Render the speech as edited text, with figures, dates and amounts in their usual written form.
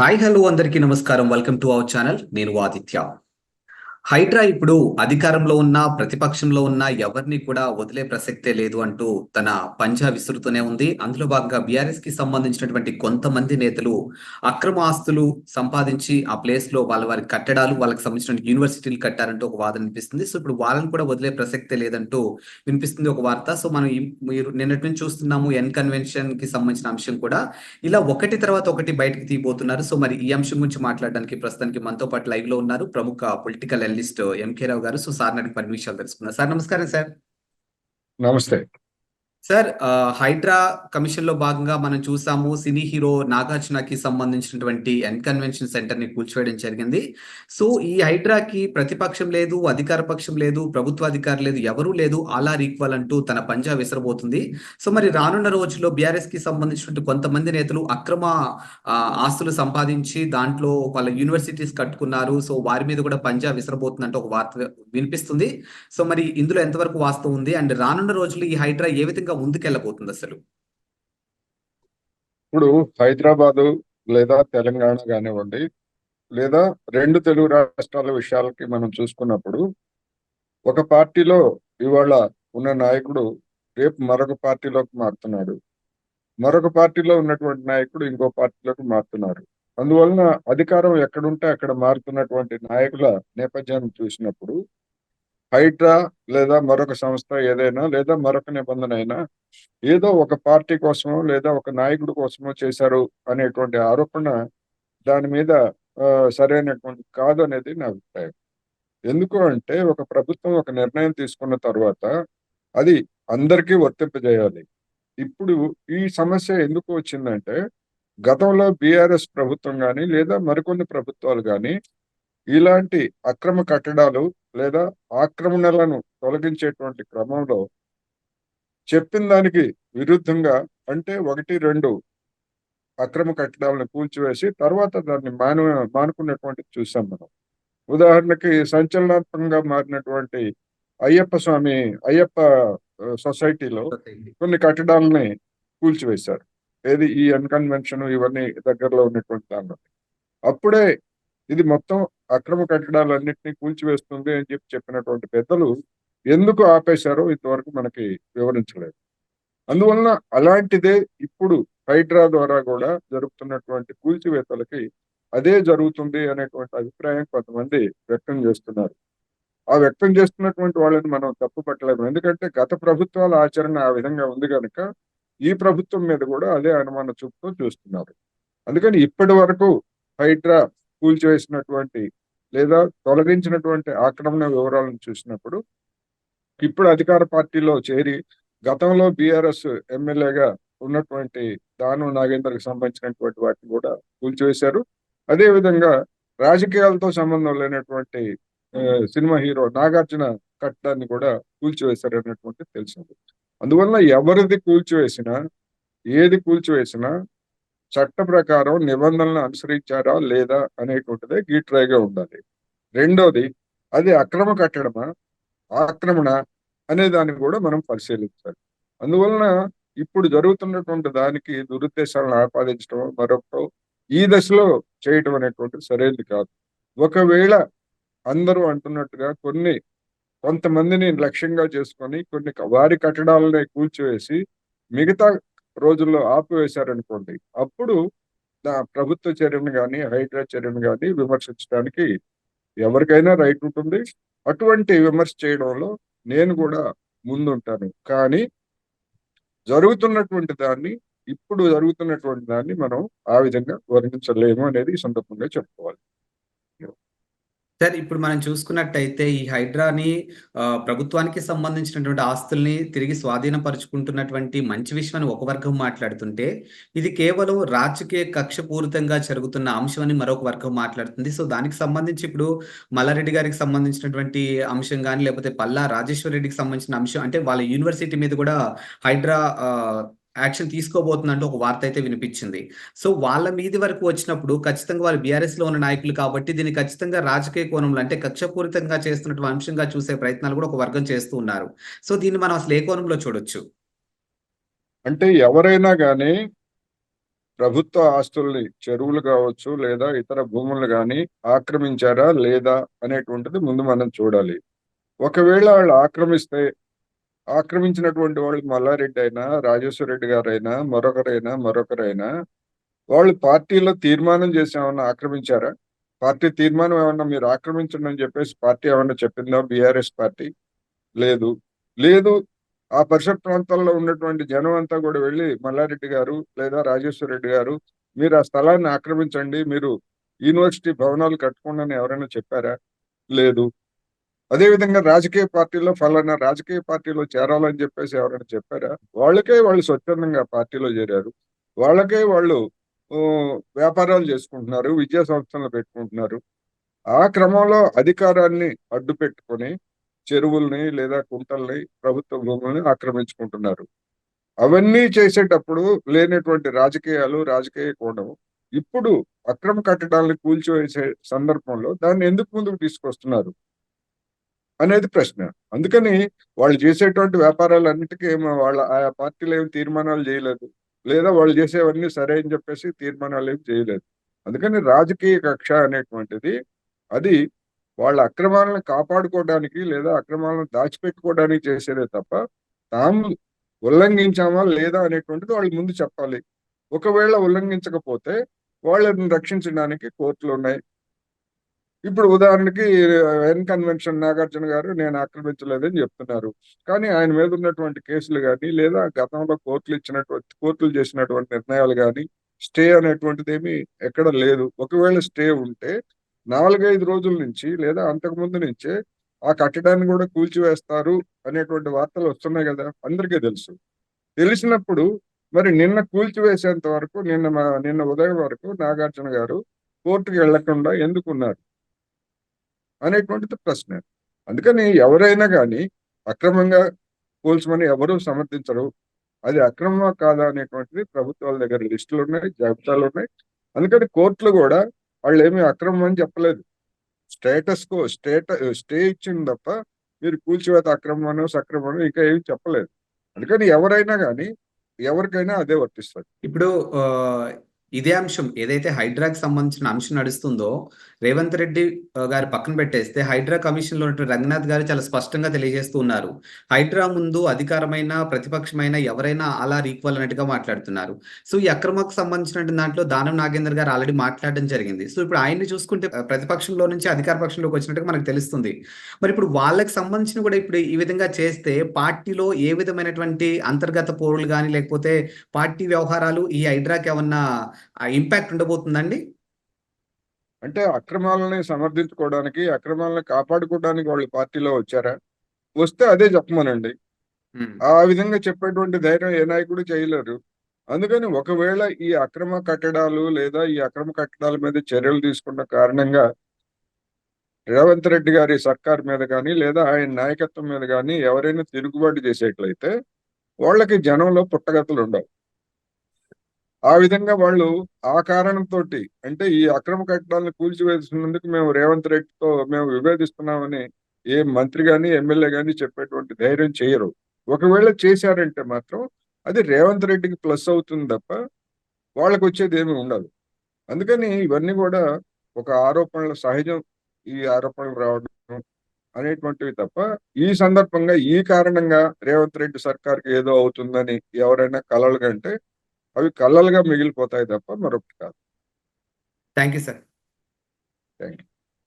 Hi hello అందరికీ నమస్కారం. Welcome to our channel. నేను ఆదిత్య. హైడ్రా ఇప్పుడు అధికారంలో ఉన్న ప్రతిపక్షంలో ఉన్న ఎవరిని కూడా వదిలే ప్రసక్తే లేదు అంటూ తన పంజా విసురుతూనే ఉంది. అందులో భాగంగా బీఆర్ఎస్ కి సంబంధించినటువంటి కొంతమంది నేతలు అక్రమ ఆస్తులు సంపాదించి ఆ ప్లేస్ లో వారి కట్టడాలు వాళ్ళకి సంబంధించిన యూనివర్సిటీలు కట్టారంటూ ఒక వాదన వినిపిస్తుంది. సో ఇప్పుడు వాళ్ళని కూడా వదిలే ప్రసక్తే లేదంటూ వినిపిస్తుంది ఒక వార్త. సో మనం మీరు నిన్నటి నుంచి చూస్తున్నాము ఎన్ కన్వెన్షన్ కి సంబంధించిన అంశం కూడా ఇలా ఒకటి తర్వాత ఒకటి బయటకు తీయబోతున్నారు. సో మరి ఈ అంశం గురించి మాట్లాడడానికి ప్రస్తుతానికి మనతో పాటు లైవ్ లో ఉన్నారు ప్రముఖ పొలిటికల్ అనలిస్ట్ ఎంకే రావు గారు. సో సార్ నాటి కొన్ని విషయాలు తెలుసుకున్నారు. సార్ నమస్కారం సార్. నమస్తే సార్ హైడ్రా కమిషన్ లో భాగంగా మనం చూసాము సినీ హీరో నాగార్జునకి సంబంధించినటువంటి ఎన్ కన్వెన్షన్ సెంటర్ ని కూల్చివేయడం జరిగింది. సో ఈ హైడ్రాకి ప్రతిపక్షం లేదు, అధికార పక్షం లేదు, ప్రభుత్వ అధికారం లేదు, ఎవరూ లేదు, ఆల్ ఆర్ ఈక్వల్ అంటూ తన పంజా విసరబోతుంది. సో మరి రానున్న రోజుల్లో బీఆర్ఎస్ కి సంబంధించినటువంటి కొంతమంది నేతలు అక్రమ ఆస్తులు సంపాదించి దాంట్లో వాళ్ళ యూనివర్సిటీస్ కట్టుకున్నారు. సో వారి మీద కూడా పంజా విసరబోతుందంటే ఒక వార్త వినిపిస్తుంది. సో మరి ఇందులో ఎంతవరకు వాస్తవం ఉంది అండ్ రానున్న రోజుల్లో ఈ హైడ్రా ఏ విధంగా ముందుకెళ్ళబోతుంది అసలు? ఇప్పుడు హైదరాబాదు లేదా తెలంగాణ కానివ్వండి, లేదా రెండు తెలుగు రాష్ట్రాల విషయాలకి మనం చూసుకున్నప్పుడు ఒక పార్టీలో ఇవాళ ఉన్న నాయకుడు రేపు మరొక పార్టీలోకి మారుతున్నాడు. మరొక పార్టీలో ఉన్నటువంటి నాయకుడు ఇంకో పార్టీలోకి మారుతున్నారు. అందువలన అధికారం ఎక్కడుంటే అక్కడ మారుతున్నటువంటి నాయకుల నేపథ్యాన్ని చూసినప్పుడు హైడ్రా లేదా మరొక సంస్థ ఏదైనా లేదా మరొక నిబంధన అయినా ఏదో ఒక పార్టీ కోసమో లేదా ఒక నాయకుడి కోసమో చేశారు అనేటువంటి ఆరోపణ దాని మీద సరైనటువంటి కాదు అనేది నా అభిప్రాయం. ఎందుకు అంటే ఒక ప్రభుత్వం ఒక నిర్ణయం తీసుకున్న తర్వాత అది అందరికీ వర్తింపజేయాలి. ఇప్పుడు ఈ సమస్య ఎందుకు వచ్చిందంటే గతంలో బీఆర్ఎస్ ప్రభుత్వం కానీ లేదా మరికొన్ని ప్రభుత్వాలు కానీ ఇలాంటి అక్రమ కట్టడాలు లేదా ఆక్రమణలను తొలగించేటువంటి క్రమంలో చెప్పిన దానికి విరుద్ధంగా అంటే ఒకటి రెండు అక్రమ కట్టడాలను కూల్చివేసి తర్వాత దాన్ని మానుకున్నటువంటి చూసాం మనం. ఉదాహరణకి సంచలనాత్మకంగా మారినటువంటి అయ్యప్ప సొసైటీలో కొన్ని కట్టడాలని కూల్చివేశారు. ఏది ఈ అన్కన్వెన్షన్ ఇవన్నీ దగ్గరలో ఉన్నటువంటి దానిలో అప్పుడే ఇది మొత్తం అక్రమ కట్టడాలన్నింటినీ కూల్చివేస్తుంది అని చెప్పినటువంటి పెద్దలు ఎందుకు ఆపేశారో ఇంతవరకు మనకి వివరించలేదు. అందువలన అలాంటిదే ఇప్పుడు హైడ్రా ద్వారా కూడా జరుగుతున్నటువంటి కూల్చివేతలకి అదే జరుగుతుంది అనేటువంటి అభిప్రాయం కొంతమంది వ్యక్తం చేస్తున్నారు. ఆ వ్యక్తం చేస్తున్నటువంటి వాళ్ళని మనం తప్పు పట్టలేము. ఎందుకంటే గత ప్రభుత్వాల ఆచరణ ఆ విధంగా ఉంది కనుక ఈ ప్రభుత్వం మీద కూడా అదే అనుమాన చూపుతూ చూస్తున్నారు. అందుకని ఇప్పటి వరకు హైడ్రా కూల్చివేసినటువంటి లేదా తొలగించినటువంటి ఆక్రమణ వివరాలను చూసినప్పుడు ఇప్పుడు అధికార పార్టీలో చేరి గతంలో బీఆర్ఎస్ ఎమ్మెల్యేగా ఉన్నటువంటి దాను నాగేందర్కి సంబంధించినటువంటి వాటిని కూడా కూల్చివేశారు. అదేవిధంగా రాజకీయాలతో సంబంధం లేనటువంటి సినిమా హీరో నాగార్జున కట్టడాన్ని కూడా కూల్చివేశారు అన్నటువంటి తెలిసింది. అందువల్ల ఎవరిది కూల్చివేసినా ఏది కూల్చివేసినా చట్ట ప్రకారం నిబంధనలను అనుసరించారా లేదా అనేటువంటిదే గీట్రాయిగా ఉండాలి. రెండోది అది అక్రమ కట్టడమా ఆక్రమణ అనే దాన్ని కూడా మనం పరిశీలించాలి. అందువలన ఇప్పుడు జరుగుతున్నటువంటి దానికి దురుద్దేశాలను ఆపాదించడం మరొకటి ఈ దశలో చేయటం అనేటువంటిది సరైనది కాదు. ఒకవేళ అందరూ అంటున్నట్టుగా కొంతమందిని లక్ష్యంగా చేసుకొని కొన్ని వారి కట్టడాలని కూల్చివేసి మిగతా రోజుల్లో ఆపివేశారనుకోండి, అప్పుడు ప్రభుత్వ చర్యను కానీ హైడ్రా చర్యను కానీ విమర్శించడానికి ఎవరికైనా రైట్ ఉంటుంది. అటువంటి విమర్శ చేయడంలో నేను కూడా ముందుంటాను. కానీ ఇప్పుడు జరుగుతున్నటువంటి దాన్ని మనం ఆ విధంగా వర్ణించలేము అనేది ఈ సందర్భంగా చెప్పుకోవాలి. సార్ ఇప్పుడు మనం చూసుకున్నట్టయితే ఈ హైడ్రాని ప్రభుత్వానికి సంబంధించినటువంటి ఆస్తుల్ని తిరిగి స్వాధీనపరుచుకుంటున్నటువంటి మంచి విషయం అని ఒక వర్గం మాట్లాడుతుంటే, ఇది కేవలం రాజకీయ కక్షపూరితంగా జరుగుతున్న అంశం అని మరొక వర్గం మాట్లాడుతుంది. సో దానికి సంబంధించి ఇప్పుడు మల్లారెడ్డి గారికి సంబంధించినటువంటి అంశం కానీ, లేకపోతే పల్లా రాజేశ్వర రెడ్డికి సంబంధించిన అంశం అంటే వాళ్ళ యూనివర్సిటీ మీద కూడా హైడ్రా యాక్షన్ తీసుకోబోతుందంటూ ఒక వార్త అయితే వినిపించింది. సో వాళ్ళ మీది వరకు వచ్చినప్పుడు ఖచ్చితంగా వాళ్ళు బీఆర్ఎస్ లో ఉన్న నాయకులు కాబట్టి దీన్ని ఖచ్చితంగా రాజకీయ కోణంలో అంటే కక్షపూరితంగా చేస్తున్నటువంటి అంశంగా చూసే ప్రయత్నాలు కూడా ఒక వర్గం చేస్తూ ఉన్నారు. సో దీన్ని మనం అసలు ఏ కోణంలో చూడొచ్చు? అంటే ఎవరైనా కానీ ప్రభుత్వ ఆస్తుల్ని చెరువులు కావచ్చు లేదా ఇతర భూములు కానీ ఆక్రమించారా లేదా అనేటువంటిది ముందు మనం చూడాలి. ఒకవేళ వాళ్ళు ఆక్రమించినటువంటి వాళ్ళు మల్లారెడ్డి అయినా రాజేశ్వర రెడ్డి గారైనా మరొకరైనా వాళ్ళు పార్టీలో తీర్మానం చేసి ఏమన్నా ఆక్రమించారా? పార్టీ తీర్మానం ఏమన్నా మీరు ఆక్రమించండి అని చెప్పేసి పార్టీ ఏమన్నా చెప్పిందా? బీఆర్ఎస్ పార్టీ లేదు. లేదు. ఆ పరిసర ప్రాంతాల్లో ఉన్నటువంటి జనం అంతా కూడా వెళ్ళి మల్లారెడ్డి గారు లేదా రాజేశ్వర రెడ్డి గారు మీరు ఆ స్థలాన్ని ఆక్రమించండి, మీరు యూనివర్సిటీ భవనాలు కట్టుకోండి అని ఎవరైనా చెప్పారా? లేదు. అదేవిధంగా రాజకీయ పార్టీలో ఫలానా రాజకీయ పార్టీలో చేరాలని చెప్పేసి ఎవరైనా చెప్పారా? వాళ్ళు స్వచ్ఛందంగా పార్టీలో చేరారు. వాళ్ళు ఆ, వ్యాపారాలు చేసుకుంటున్నారు, విద్యా సంస్థలను పెట్టుకుంటున్నారు. ఆ క్రమంలో అధికారాన్ని అడ్డు పెట్టుకొని చెరువుల్ని లేదా కుంటల్ని ప్రభుత్వ భూముల్ని ఆక్రమించుకుంటున్నారు. అవన్నీ చేసేటప్పుడు లేనటువంటి రాజకీయ కోణం ఇప్పుడు అక్రమ కట్టడాలను కూల్చివేసే సందర్భంలో దాన్ని ఎందుకు ముందుకు తీసుకొస్తున్నారు అనేది ప్రశ్న. అందుకని వాళ్ళు చేసేటువంటి వ్యాపారాలన్నిటికీ వాళ్ళ ఆయా పార్టీలు ఏమి తీర్మానాలు చేయలేదు, లేదా వాళ్ళు చేసేవన్నీ సరే అని చెప్పేసి తీర్మానాలు ఏమి చేయలేదు. అందుకని రాజకీయ కక్ష అనేటువంటిది అది వాళ్ళ అక్రమాలను కాపాడుకోవడానికి లేదా అక్రమాలను దాచిపెట్టుకోవడానికి చేసేదే తప్ప తాము ఉల్లంఘించామా లేదా అనేటువంటిది వాళ్ళు ముందు చెప్పాలి. ఒకవేళ ఉల్లంఘించకపోతే వాళ్ళని రక్షించడానికి కోర్టులు ఉన్నాయి. ఇప్పుడు ఉదాహరణకి ఎన్ కన్వెన్షన్ నాగార్జున గారు నేను ఆక్రమించలేదని చెప్తున్నారు. కానీ ఆయన మీద ఉన్నటువంటి కేసులు కానీ లేదా గతంలో కోర్టులు చేసినటువంటి నిర్ణయాలు కానీ స్టే అనేటువంటిది ఏమి ఎక్కడ లేదు. ఒకవేళ స్టే ఉంటే 4-5 రోజుల నుంచి లేదా అంతకు ముందు నుంచే ఆ కట్టడాన్ని కూడా కూల్చివేస్తారు అనేటువంటి వార్తలు వస్తున్నాయి కదా, అందరికీ తెలుసు. తెలిసినప్పుడు మరి నిన్న కూల్చివేసేంత వరకు నిన్న ఉదయం వరకు నాగార్జున గారు కోర్టుకు వెళ్లకుండా ఎందుకున్నారు అనేటువంటిది ప్రశ్న. అందుకని ఎవరైనా కానీ అక్రమంగా కూల్చమని ఎవరూ సమర్థించరు. అది అక్రమమా కాదా అనేటువంటిది ప్రభుత్వాల దగ్గర లిస్టులు ఉన్నాయి, జాబితాలు ఉన్నాయి. అందుకని కోర్టులు కూడా వాళ్ళు ఏమీ అక్రమం అని చెప్పలేదు. స్టే ఇచ్చింది తప్ప మీరు కూల్చివేత అక్రమమనో సక్రమనో ఇంకా ఏమి చెప్పలేదు. అందుకని ఎవరైనా కానీ ఎవరికైనా అదే వర్తిస్తుంది. ఇప్పుడు ఆ, ఇదే అంశం ఏదైతే హైడ్రాకి సంబంధించిన అంశం నడుస్తుందో రేవంత్ రెడ్డి గారి పక్కన పెట్టేస్తే హైడ్రా కమిషన్ లో ఉన్నటువంటి రంగనాథ్ గారు చాలా స్పష్టంగా తెలియజేస్తూ ఉన్నారు. హైడ్రా ముందు అధికారమైన ప్రతిపక్షమైన ఎవరైనా అలా ఈక్వల్ అన్నట్టుగా మాట్లాడుతున్నారు. సో ఈ అక్రమకు సంబంధించిన దాంట్లో దానం నాగేందర్ గారు ఆల్రెడీ మాట్లాడడం జరిగింది. సో ఇప్పుడు ఆయన్ని చూసుకుంటే ప్రతిపక్షంలో నుంచి అధికార పక్షంలోకి వచ్చినట్టుగా మనకు తెలుస్తుంది. మరి ఇప్పుడు వాళ్ళకి సంబంధించిన కూడా ఇప్పుడు ఈ విధంగా చేస్తే పార్టీలో ఏ విధమైనటువంటి అంతర్గత పోరులు కానీ లేకపోతే పార్టీ వ్యవహారాలు ఈ హైడ్రాకి ఏమన్నా ఇంపాక్ట్ ఉండబోతుందండి? అంటే అక్రమాలని సమర్థించుకోవడానికి అక్రమాలను కాపాడుకోవడానికి వాళ్ళు పార్టీలో వచ్చారా? వస్తే అదే చెప్పమనండి. ఉమ్. ఆ విధంగా చెప్పేటువంటి ధైర్యం ఏ నాయకుడు చేయలేరు. అందుకని ఒకవేళ ఈ అక్రమ కట్టడాలు లేదా ఈ అక్రమ కట్టడాల మీద చర్యలు తీసుకున్న కారణంగా రేవంత్ రెడ్డి గారి సర్కార్ మీద కానీ లేదా ఆయన నాయకత్వం మీద కానీ ఎవరైనా తిరుగుబాటు చేసేట్లయితే వాళ్ళకి జనంలో పుట్టగతులు ఉండవు. ఆ విధంగా వాళ్ళు ఆ కారణంతో అంటే ఈ అక్రమ కట్టడాలను కూల్చివేసినందుకు మేము రేవంత్ రెడ్డితో మేము విభేదిస్తున్నామని ఏ మంత్రి గాని ఎమ్మెల్యే గాని చెప్పేటువంటి ధైర్యం చేయరు. ఒకవేళ చేశారంటే మాత్రం అది రేవంత్ రెడ్డికి ప్లస్ అవుతుంది తప్ప వాళ్ళకు వచ్చేది ఏమి ఉండదు. అందుకని ఇవన్నీ కూడా ఒక ఆరోపణల సహజం, ఈ ఆరోపణలు రావడం అనేటువంటివి తప్ప ఈ సందర్భంగా ఈ కారణంగా రేవంత్ రెడ్డి సర్కార్కి ఏదో అవుతుందని ఎవరైనా కలలు కంటే అవి కళ్ళలుగా మిగిలిపోతాయి తప్ప మరొకటి కాదు. Thank you sir. Thank you.